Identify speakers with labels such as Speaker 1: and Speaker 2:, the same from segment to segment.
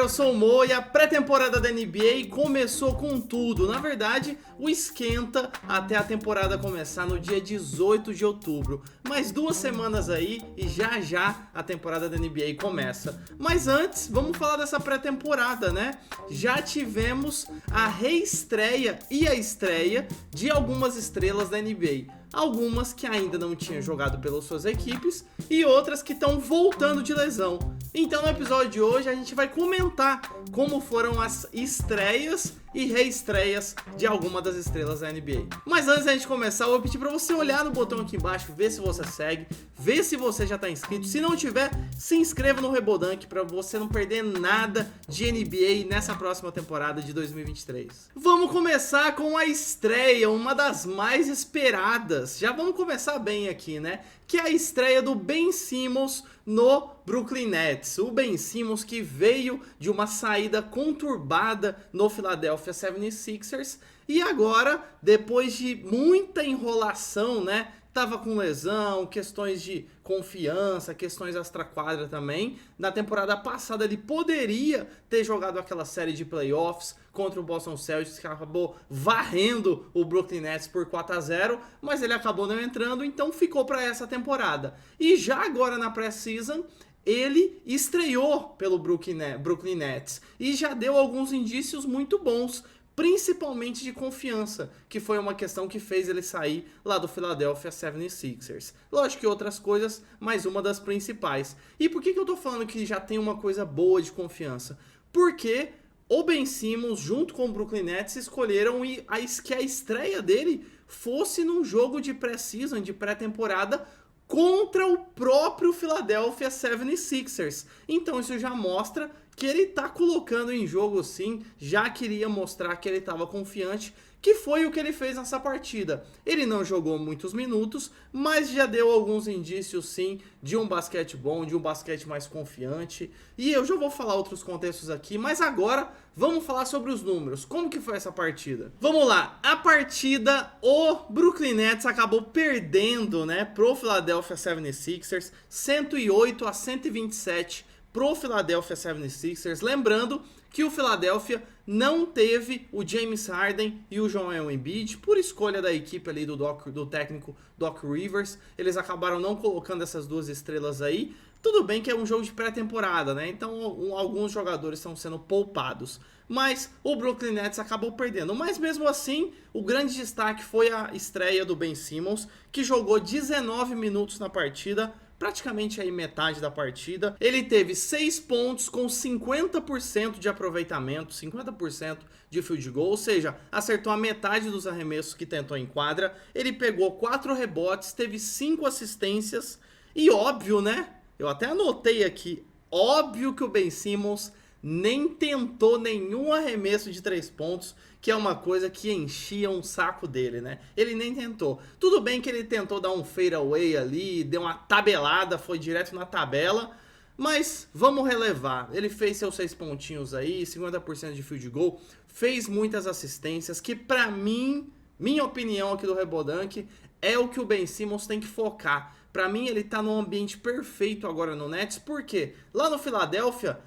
Speaker 1: eu sou o Mo e a pré-temporada da NBA começou com tudo. Na verdade, o esquenta até a temporada começar no dia 18 de outubro. Mais 2 semanas aí e já a temporada da NBA começa. Mas antes, vamos falar dessa pré-temporada, né? Já tivemos a reestreia e a estreia de algumas estrelas da NBA. Algumas que ainda não tinham jogado pelas suas equipes e outras que estão voltando de lesão. Então no episódio de hoje a gente vai comentar como foram as estreias e reestreias de alguma das estrelas da NBA. Mas antes da gente começar, eu vou pedir para você olhar no botão aqui embaixo, ver se você segue, ver se você já está inscrito. Se não tiver, se inscreva no Rebodank para você não perder nada de NBA nessa próxima temporada de 2023. Vamos começar com a estreia, uma das mais esperadas. Já vamos começar bem aqui, né? Que é a estreia do Ben Simmons no Brooklyn Nets. O Ben Simmons que veio de uma saída conturbada no Philadelphia 76ers e agora, depois de muita enrolação, né? Tava com lesão, questões de confiança, questões extra-quadra também. Na temporada passada ele poderia ter jogado aquela série de playoffs contra o Boston Celtics, que acabou varrendo o Brooklyn Nets por 4-0, mas ele acabou não entrando, então ficou para essa temporada. E já agora na pré-season, ele estreou pelo Brooklyn Nets e já deu alguns indícios muito bons, principalmente de confiança, que foi uma questão que fez ele sair lá do Philadelphia 76ers. Lógico que outras coisas, mas uma das principais. E por que eu tô falando que já tem uma coisa boa de confiança? Porque o Ben Simmons, junto com o Brooklyn Nets, escolheram que a estreia dele fosse num jogo de pré-season, de pré-temporada, contra o próprio Philadelphia 76ers. Então isso já mostra que ele tá colocando em jogo sim, já queria mostrar que ele estava confiante, que foi o que ele fez nessa partida. Ele não jogou muitos minutos, mas já deu alguns indícios sim de um basquete bom, de um basquete mais confiante. E eu já vou falar outros contextos aqui, mas agora vamos falar sobre os números. Como que foi essa partida? Vamos lá, a partida, o Brooklyn Nets acabou perdendo, né, pro Philadelphia 76ers, 108-127 pro Philadelphia 76ers, lembrando que o Philadelphia não teve o James Harden e o Joel Embiid por escolha da equipe ali do técnico Doc Rivers. Eles acabaram não colocando essas duas estrelas aí. Tudo bem que é um jogo de pré-temporada, né? Então alguns jogadores estão sendo poupados. Mas o Brooklyn Nets acabou perdendo. Mas mesmo assim, o grande destaque foi a estreia do Ben Simmons, que jogou 19 minutos na partida, praticamente aí metade da partida. Ele teve 6 pontos com 50% de aproveitamento, 50% de field goal, ou seja, acertou a metade dos arremessos que tentou em quadra. Ele pegou 4 rebotes, teve 5 assistências e óbvio, né? Eu até anotei aqui, óbvio que o Ben Simmons nem tentou nenhum arremesso de 3 pontos, que é uma coisa que enchia um saco dele, né? Ele nem tentou. Tudo bem que ele tentou dar um fadeaway ali, deu uma tabelada, foi direto na tabela, mas vamos relevar. Ele fez seus 6 pontinhos aí, 50% de field goal, fez muitas assistências, que pra mim, minha opinião aqui do Rebodank, é o que o Ben Simmons tem que focar. Pra mim ele tá num ambiente perfeito agora no Nets, porque lá no Philadelphia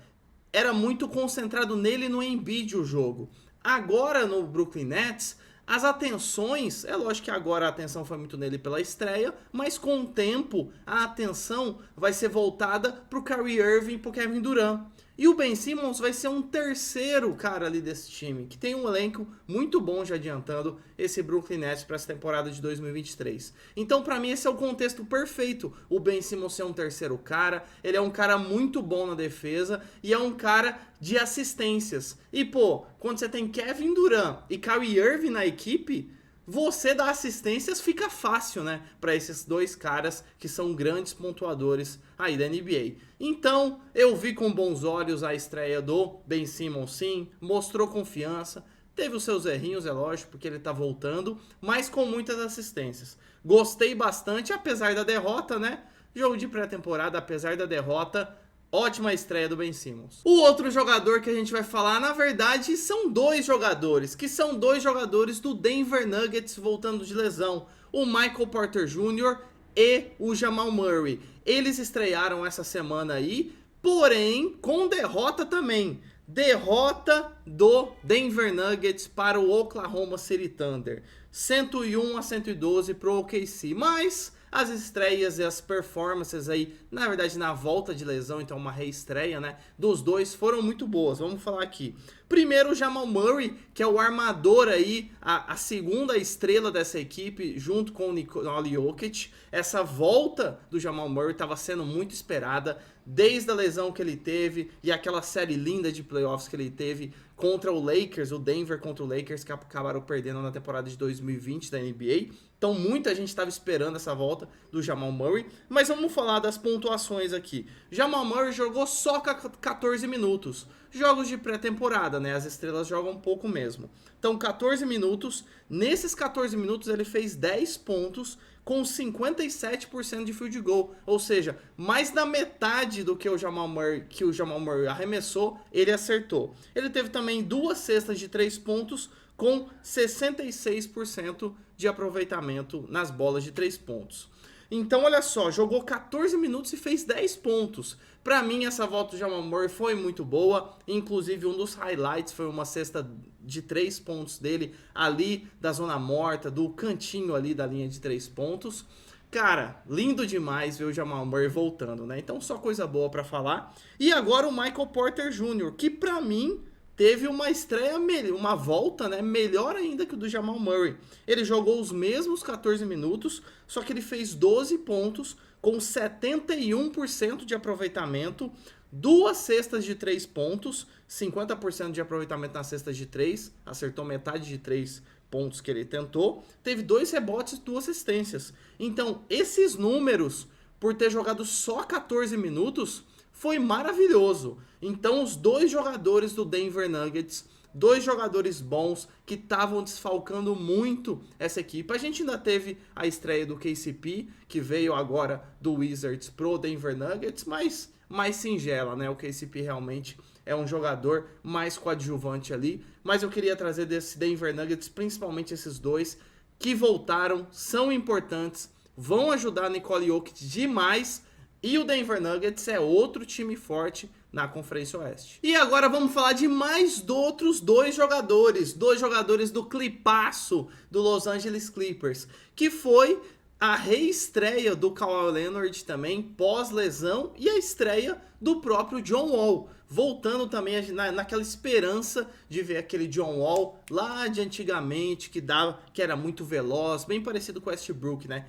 Speaker 1: era muito concentrado nele e no Embiid o jogo. Agora no Brooklyn Nets, as atenções, é lógico que agora a atenção foi muito nele pela estreia, mas com o tempo a atenção vai ser voltada pro Kyrie Irving e pro Kevin Durant. E o Ben Simmons vai ser um terceiro cara ali desse time, que tem um elenco muito bom já adiantando esse Brooklyn Nets para essa temporada de 2023. Então, para mim, esse é o contexto perfeito. O Ben Simmons ser um terceiro cara, ele é um cara muito bom na defesa e é um cara de assistências. E, pô, quando você tem Kevin Durant e Kyrie Irving na equipe, você dar assistências fica fácil, né? Para esses dois caras que são grandes pontuadores aí da NBA. Então, eu vi com bons olhos a estreia do Ben Simmons, sim. Mostrou confiança. Teve os seus errinhos, é lógico, porque ele tá voltando. Mas com muitas assistências. Gostei bastante, apesar da derrota, né? Jogo de pré-temporada, apesar da derrota, ótima estreia do Ben Simmons. O outro jogador que a gente vai falar, na verdade, são 2 jogadores, que são 2 jogadores do Denver Nuggets voltando de lesão. O Michael Porter Jr. e o Jamal Murray. Eles estrearam essa semana aí, porém com derrota também. Derrota do Denver Nuggets para o Oklahoma City Thunder. 101-112 para o OKC. Mas as estreias e as performances aí, na verdade na volta de lesão, então uma reestreia, né, dos dois foram muito boas. Vamos falar aqui. Primeiro o Jamal Murray, que é o armador aí, a segunda estrela dessa equipe, junto com o Nikola Jokic. Essa volta do Jamal Murray estava sendo muito esperada, desde a lesão que ele teve e aquela série linda de playoffs que ele teve contra o Lakers, o Denver contra o Lakers, que acabaram perdendo na temporada de 2020 da NBA. Então muita gente estava esperando essa volta do Jamal Murray, mas vamos falar das pontuações aqui. Jamal Murray jogou só 14 minutos, jogos de pré-temporada, né? As estrelas jogam um pouco mesmo. Então 14 minutos, nesses 14 minutos ele fez 10 pontos com 57% de field goal, ou seja, mais da metade do que o Jamal Murray arremessou, ele acertou. Ele teve também 2 cestas de 3 pontos com 66% de aproveitamento nas bolas de 3 pontos. Então, olha só, jogou 14 minutos e fez 10 pontos. Pra mim, essa volta do Jamal Murray foi muito boa. Inclusive, um dos highlights foi uma cesta de 3 pontos dele ali da zona morta, do cantinho ali da linha de 3 pontos. Cara, lindo demais ver o Jamal Murray voltando, né? Então, só coisa boa pra falar. E agora o Michael Porter Jr., que pra mim teve uma estreia, uma volta, né, melhor ainda que o do Jamal Murray. Ele jogou os mesmos 14 minutos, só que ele fez 12 pontos com 71% de aproveitamento, 2 cestas de 3 pontos, 50% de aproveitamento nas cestas de 3, acertou metade de 3 pontos que ele tentou, teve 2 rebotes e 2 assistências. Então, esses números, por ter jogado só 14 minutos, foi maravilhoso. Então os 2 jogadores do Denver Nuggets, 2 jogadores bons que estavam desfalcando muito essa equipe. A gente ainda teve a estreia do KCP, que veio agora do Wizards pro Denver Nuggets, mas mais singela, né? O KCP realmente é um jogador mais coadjuvante ali. Mas eu queria trazer desse Denver Nuggets, principalmente esses 2 que voltaram, são importantes, vão ajudar Nikola Jokic demais. E o Denver Nuggets é outro time forte na Conferência Oeste. E agora vamos falar de mais outros 2 jogadores. 2 jogadores do clipaço do Los Angeles Clippers. Que foi a reestreia do Kawhi Leonard também, pós-lesão. E a estreia do próprio John Wall. Voltando também naquela esperança de ver aquele John Wall lá de antigamente, que era muito veloz, bem parecido com o Westbrook, né?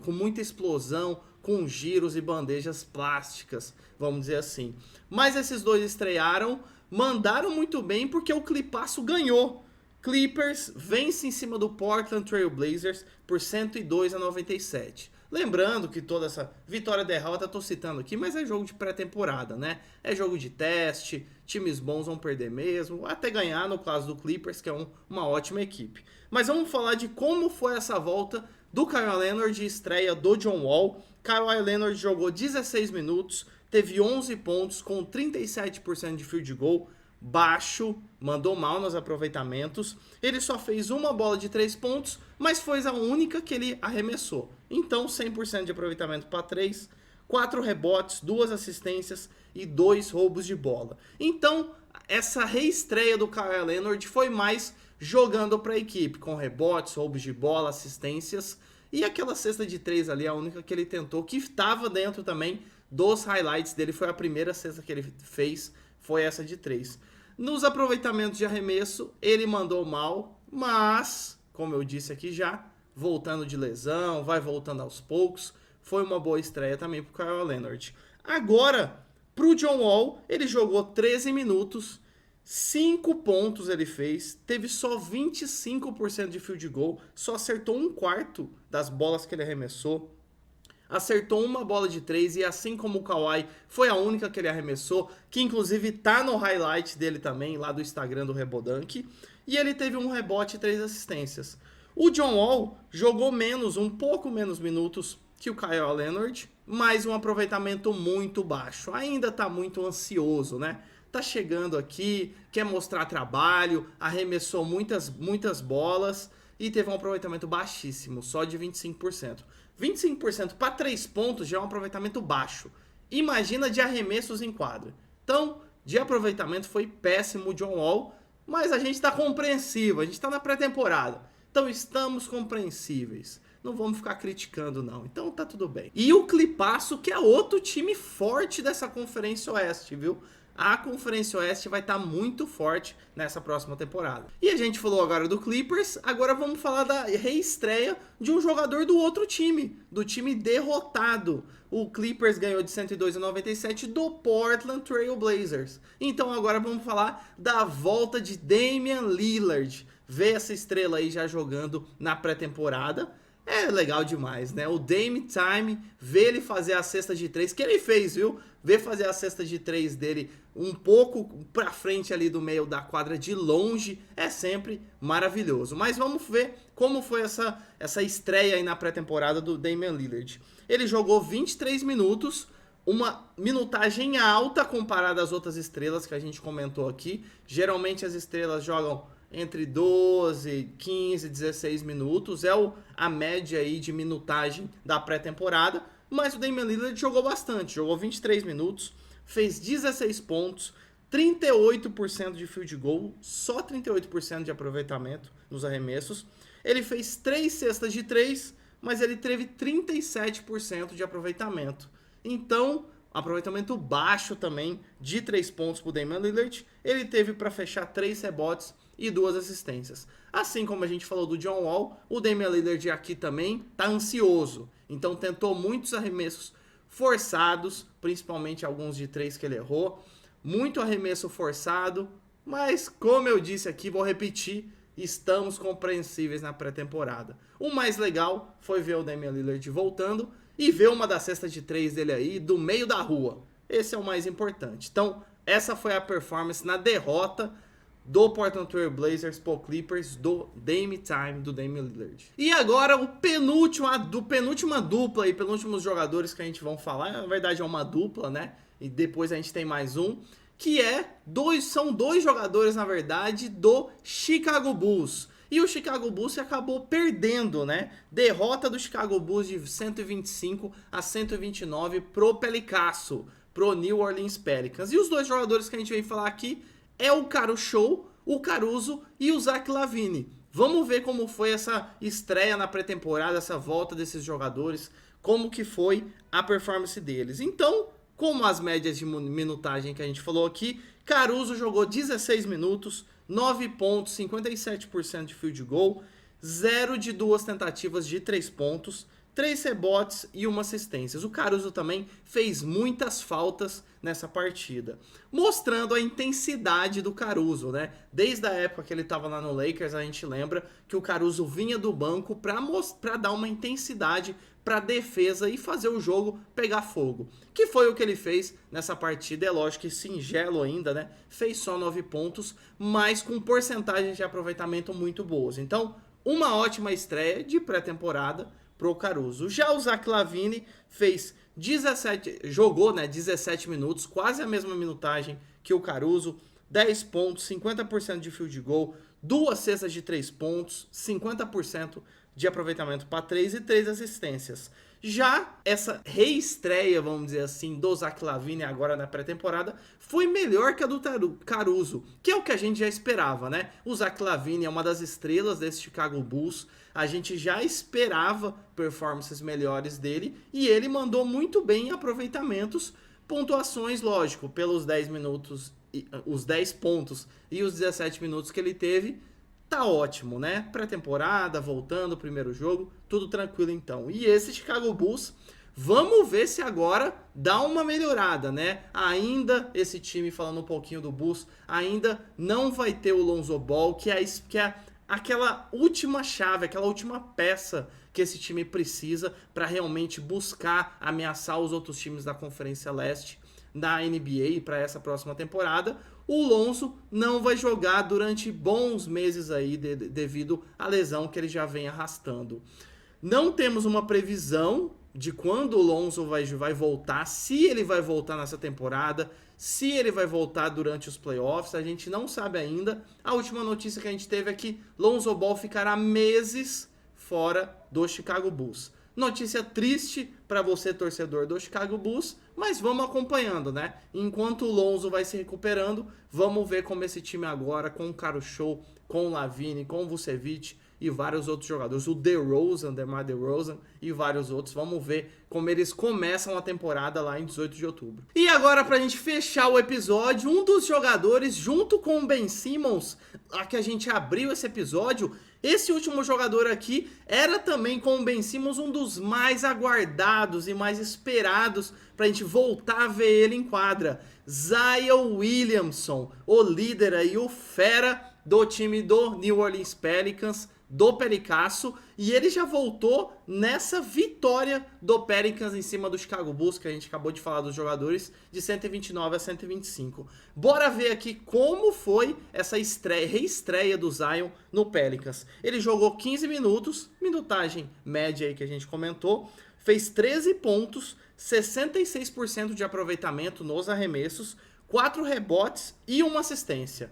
Speaker 1: Com muita explosão, com giros e bandejas plásticas, vamos dizer assim. Mas esses 2 estrearam, mandaram muito bem porque o Clipaço ganhou. Clippers vence em cima do Portland Trail Blazers por 102-97. Lembrando que toda essa vitória e derrota eu tô citando aqui, mas é jogo de pré-temporada, né? É jogo de teste, times bons vão perder mesmo, até ganhar no caso do Clippers, que é uma ótima equipe. Mas vamos falar de como foi essa volta do Kawhi Leonard e estreia do John Wall. Kawhi Leonard jogou 16 minutos, teve 11 pontos com 37% de field goal, baixo, mandou mal nos aproveitamentos. Ele só fez uma bola de 3 pontos, mas foi a única que ele arremessou. Então 100% de aproveitamento para 3, 4 rebotes, 2 assistências e 2 roubos de bola. Então essa reestreia do Kawhi Leonard foi mais jogando para a equipe, com rebotes, roubos de bola, assistências. E aquela cesta de 3 ali, a única que ele tentou, que estava dentro também dos highlights dele, foi a primeira cesta que ele fez, foi essa de 3. Nos aproveitamentos de arremesso, ele mandou mal, mas, como eu disse aqui já, voltando de lesão, vai voltando aos poucos, foi uma boa estreia também pro Kawhi Leonard. Agora, pro John Wall, ele jogou 13 minutos, 5 pontos ele fez, teve só 25% de field goal, só acertou 1/4 das bolas que ele arremessou. Acertou uma bola de 3 e assim como o Kawhi, foi a única que ele arremessou, que inclusive tá no highlight dele também, lá do Instagram do Rebodank. E ele teve um rebote e 3 assistências. O John Wall jogou um pouco menos minutos que o Kawhi Leonard, mas um aproveitamento muito baixo. Ainda tá muito ansioso, né? Tá chegando aqui, quer mostrar trabalho, arremessou muitas bolas e teve um aproveitamento baixíssimo, só de 25%. 25% para 3 pontos já é um aproveitamento baixo. Imagina de arremessos em quadra. Então, de aproveitamento foi péssimo o John Wall, mas a gente está compreensivo, a gente está na pré-temporada, então estamos compreensíveis. Não vamos ficar criticando não, então tá tudo bem. E o Clipaço, que é outro time forte dessa Conferência Oeste, viu? A Conferência Oeste vai estar muito forte nessa próxima temporada. E a gente falou agora do Clippers, agora vamos falar da reestreia de um jogador do outro time, do time derrotado. O Clippers ganhou de 102-97 do Portland Trail Blazers. Então agora vamos falar da volta de Damian Lillard. Ver essa estrela aí já jogando na pré-temporada. É legal demais, né? O Dame Time, ver ele fazer a cesta de 3, que ele fez, viu? Ver fazer a cesta de 3 dele um pouco pra frente ali do meio da quadra de longe é sempre maravilhoso. Mas vamos ver como foi essa estreia aí na pré-temporada do Damian Lillard. Ele jogou 23 minutos, uma minutagem alta comparada às outras estrelas que a gente comentou aqui. Geralmente as estrelas jogam entre 12, 15, 16 minutos, a média aí de minutagem da pré-temporada, mas o Damian Lillard jogou bastante, jogou 23 minutos, fez 16 pontos, 38% de field goal, só 38% de aproveitamento nos arremessos, ele fez 3 cestas de 3, mas ele teve 37% de aproveitamento, então aproveitamento baixo também de 3 pontos para o Damian Lillard, ele teve para fechar 3 rebotes e 2 assistências. Assim como a gente falou do John Wall, o Damian Lillard aqui também tá ansioso. Então tentou muitos arremessos forçados, principalmente alguns de 3 que ele errou. Muito arremesso forçado, mas como eu disse aqui, vou repetir, estamos compreensíveis na pré-temporada. O mais legal foi ver o Damian Lillard voltando e ver uma das cestas de 3 dele aí do meio da rua. Esse é o mais importante. Então, essa foi a performance na derrota do Portland Trail Blazers pro Clippers, do Dame Time, do Damian Lillard. E agora a penúltima dupla e penúltimos jogadores que a gente vai falar, na verdade é uma dupla, né? E depois a gente tem mais um, que são dois jogadores, na verdade, do Chicago Bulls. E o Chicago Bulls acabou perdendo, né? Derrota do Chicago Bulls de 125-129 pro Pelicasso, pro New Orleans Pelicans. E os dois jogadores que a gente vem falar aqui é o Caruso, o Caruso e o Zach LaVine. Vamos ver como foi essa estreia na pré-temporada, essa volta desses jogadores, como que foi a performance deles. Então, como as médias de minutagem que a gente falou aqui, Caruso jogou 16 minutos, 9 pontos, 57% de field goal, 0 de 2 tentativas de 3 pontos, 3 rebotes e 1 assistência. O Caruso também fez muitas faltas nessa partida, mostrando a intensidade do Caruso, né? Desde a época que ele estava lá no Lakers, a gente lembra que o Caruso vinha do banco para dar uma intensidade para a defesa e fazer o jogo pegar fogo. Que foi o que ele fez nessa partida, é lógico que singelo ainda, né? Fez só 9 pontos, mas com porcentagens de aproveitamento muito boas. Então, uma ótima estreia de pré-temporada pro Caruso. Já o Zach LaVine jogou 17 minutos, quase a mesma minutagem que o Caruso, 10 pontos, 50% de field goal, 2 cestas de 3 pontos, 50% de aproveitamento para 3 e 3 assistências. Já essa reestreia, vamos dizer assim, do Zach LaVine agora na pré-temporada foi melhor que a do Caruso, que é o que a gente já esperava, né? O Zach LaVine é uma das estrelas desse Chicago Bulls, a gente já esperava performances melhores dele e ele mandou muito bem em aproveitamentos, pontuações, lógico, pelos 10 minutos, os 10 pontos e os 17 minutos que ele teve. Tá ótimo, né? Pré-temporada, voltando, primeiro jogo, tudo tranquilo então. E esse Chicago Bulls, vamos ver se agora dá uma melhorada, né? Ainda esse time, falando um pouquinho do Bulls, ainda não vai ter o Lonzo Ball, que é aquela última chave, aquela última peça que esse time precisa para realmente buscar ameaçar os outros times da Conferência Leste da NBA para essa próxima temporada. O Lonzo não vai jogar durante bons meses aí devido à lesão que ele já vem arrastando. Não temos uma previsão de quando o Lonzo vai voltar, se ele vai voltar nessa temporada, se ele vai voltar durante os playoffs, a gente não sabe ainda. A última notícia que a gente teve é que Lonzo Ball ficará meses fora do Chicago Bulls. Notícia triste para você, torcedor do Chicago Bulls, mas vamos acompanhando, né? Enquanto o Lonzo vai se recuperando, vamos ver como esse time agora, com o Caruso Show, com o Lavine, com o Vucevic e vários outros jogadores, o DeMar DeRozan e vários outros, vamos ver como eles começam a temporada lá em 18 de outubro. E agora, pra gente fechar o episódio, um dos jogadores, junto com o Ben Simmons, a que a gente abriu esse episódio, esse último jogador aqui era também, com o Ben Simmons, um dos mais aguardados e mais esperados pra gente voltar a ver ele em quadra. Zion Williamson, o líder aí, o fera do time do New Orleans Pelicans, do Pericasso, e ele já voltou nessa vitória do Pelicans em cima do Chicago Bulls, que a gente acabou de falar dos jogadores, de 129 a 125. Bora ver aqui como foi essa reestreia do Zion no Pelicans. Ele jogou 15 minutos, minutagem média aí que a gente comentou, fez 13 pontos, 66% de aproveitamento nos arremessos, 4 rebotes e uma assistência.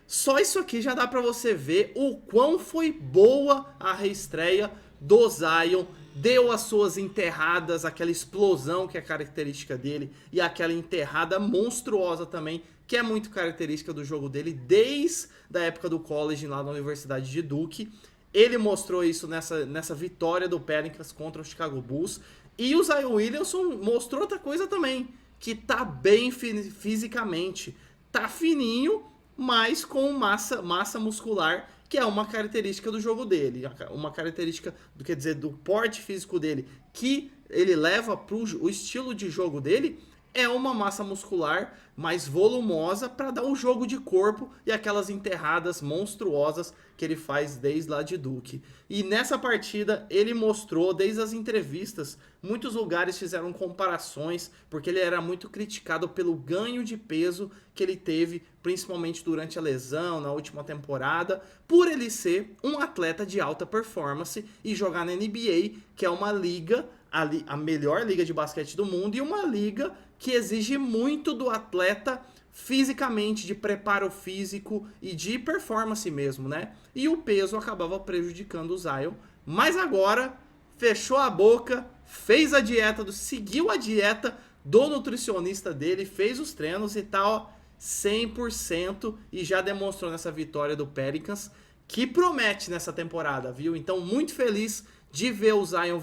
Speaker 1: Só isso aqui já dá pra você ver o quão foi boa a reestreia do Zion. Deu as suas enterradas, aquela explosão que é característica dele, e aquela enterrada monstruosa também, que é muito característica do jogo dele desde a época do college lá na Universidade de Duke. Ele mostrou isso nessa vitória do Pelicans contra o Chicago Bulls. E o Zion Williamson mostrou outra coisa também, que tá bem fisicamente, tá fininho, mas com massa muscular, que é uma característica do jogo dele, uma característica, quer dizer, do porte físico dele, que ele leva para o estilo de jogo dele, é uma massa muscular mais volumosa para dar um jogo de corpo e aquelas enterradas monstruosas que ele faz desde lá de Duke. E nessa partida ele mostrou, desde as entrevistas, muitos lugares fizeram comparações, porque ele era muito criticado pelo ganho de peso que ele teve, principalmente durante a lesão, na última temporada, por ele ser um atleta de alta performance e jogar na NBA, que é uma liga, a melhor liga de basquete do mundo, e uma liga que exige muito do atleta fisicamente, de preparo físico e de performance mesmo, né? E o peso acabava prejudicando o Zion. Mas agora, fechou a boca, fez a dieta, seguiu a dieta do nutricionista dele, fez os treinos e tal, 100%, e já demonstrou nessa vitória do Pelicans, que promete nessa temporada, viu? Então, muito feliz de ver o Zion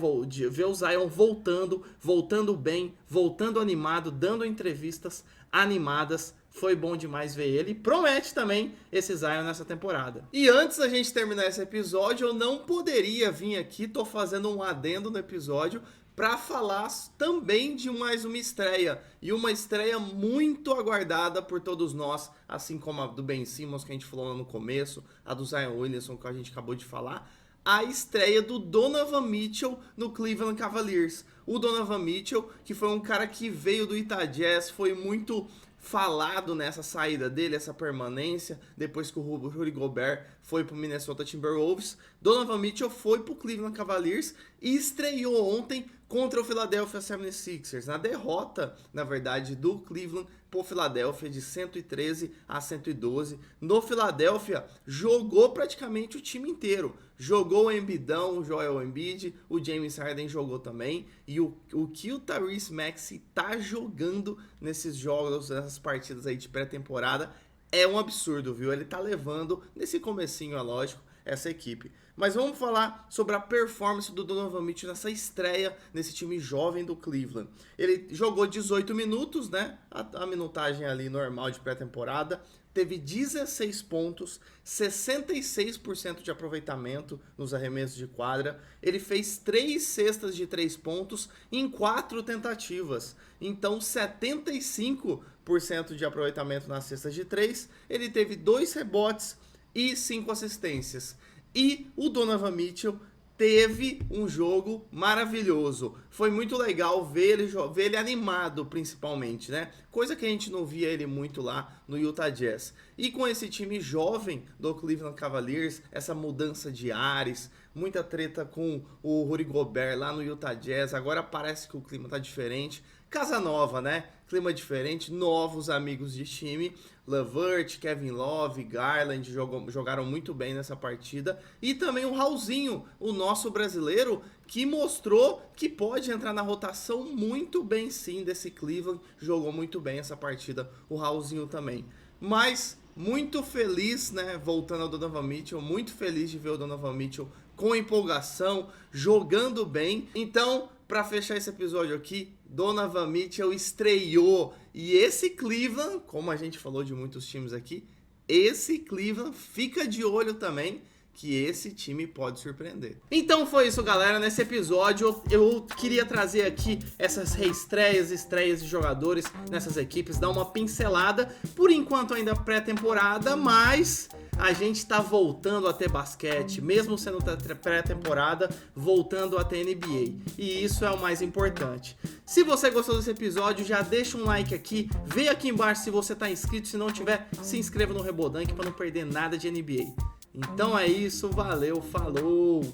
Speaker 1: voltando bem, voltando animado, dando entrevistas animadas. Foi bom demais ver ele. Promete também esse Zion nessa temporada. E antes da gente terminar esse episódio, eu não poderia vir aqui, tô fazendo um adendo no episódio, para falar também de mais uma estreia. E uma estreia muito aguardada por todos nós, assim como a do Ben Simmons, que a gente falou no começo, a do Zion Williamson, que a gente acabou de falar, a estreia do Donovan Mitchell no Cleveland Cavaliers. O Donovan Mitchell, que foi um cara que veio do Utah Jazz, foi muito falado nessa saída dele, essa permanência, depois que o Rudy Gobert foi pro Minnesota Timberwolves. Donovan Mitchell foi pro Cleveland Cavaliers e estreou ontem contra o Philadelphia 76ers, na derrota, na verdade, do Cleveland pro Philadelphia de 113 a 112. No Philadelphia, jogou praticamente o time inteiro. Jogou o Embiidão, o Joel Embiid, o James Harden jogou também. E o que o Tyrese Maxey tá jogando nesses jogos, nessas partidas aí de pré-temporada, é um absurdo, viu? Ele tá levando, nesse comecinho, é lógico, essa equipe. Mas vamos falar sobre a performance do Donovan Mitchell nessa estreia nesse time jovem do Cleveland. Ele jogou 18 minutos, né? A minutagem ali normal de pré-temporada. Teve 16 pontos, 66% de aproveitamento nos arremessos de quadra. Ele fez 3 cestas de 3 pontos em 4 tentativas. Então, 75% de aproveitamento nas cestas de 3. Ele teve 2 rebotes e 5 assistências. E o Donovan Mitchell teve um jogo maravilhoso. Foi muito legal ver ele animado, principalmente, né? Coisa que a gente não via ele muito lá no Utah Jazz. E com esse time jovem do Cleveland Cavaliers, essa mudança de ares, muita treta com o Rudy Gobert lá no Utah Jazz, agora parece que o clima tá diferente. casa nova, né? Clima diferente, novos amigos de time. LeVert, Kevin Love, Garland jogaram muito bem nessa partida. E também o Raulzinho, o nosso brasileiro, que mostrou que pode entrar na rotação muito bem sim desse Cleveland. Jogou muito bem essa partida, o Raulzinho também. Mas muito feliz, né, voltando ao Donovan Mitchell, muito feliz de ver o Donovan Mitchell com empolgação, jogando bem. Então, para fechar esse episódio aqui, Donovan Mitchell estreou. E esse Cleveland, como a gente falou de muitos times aqui, esse Cleveland fica de olho também, que esse time pode surpreender. Então foi isso, galera. Nesse episódio eu queria trazer aqui essas estreias de jogadores nessas equipes, dar uma pincelada, por enquanto ainda pré-temporada, mas a gente tá voltando a ter basquete, mesmo sendo pré-temporada, voltando a ter NBA. E isso é o mais importante. Se você gostou desse episódio, já deixa um like aqui, vê aqui embaixo se você tá inscrito, se não tiver, se inscreva no Rebodank para não perder nada de NBA. Então é isso, valeu, falou!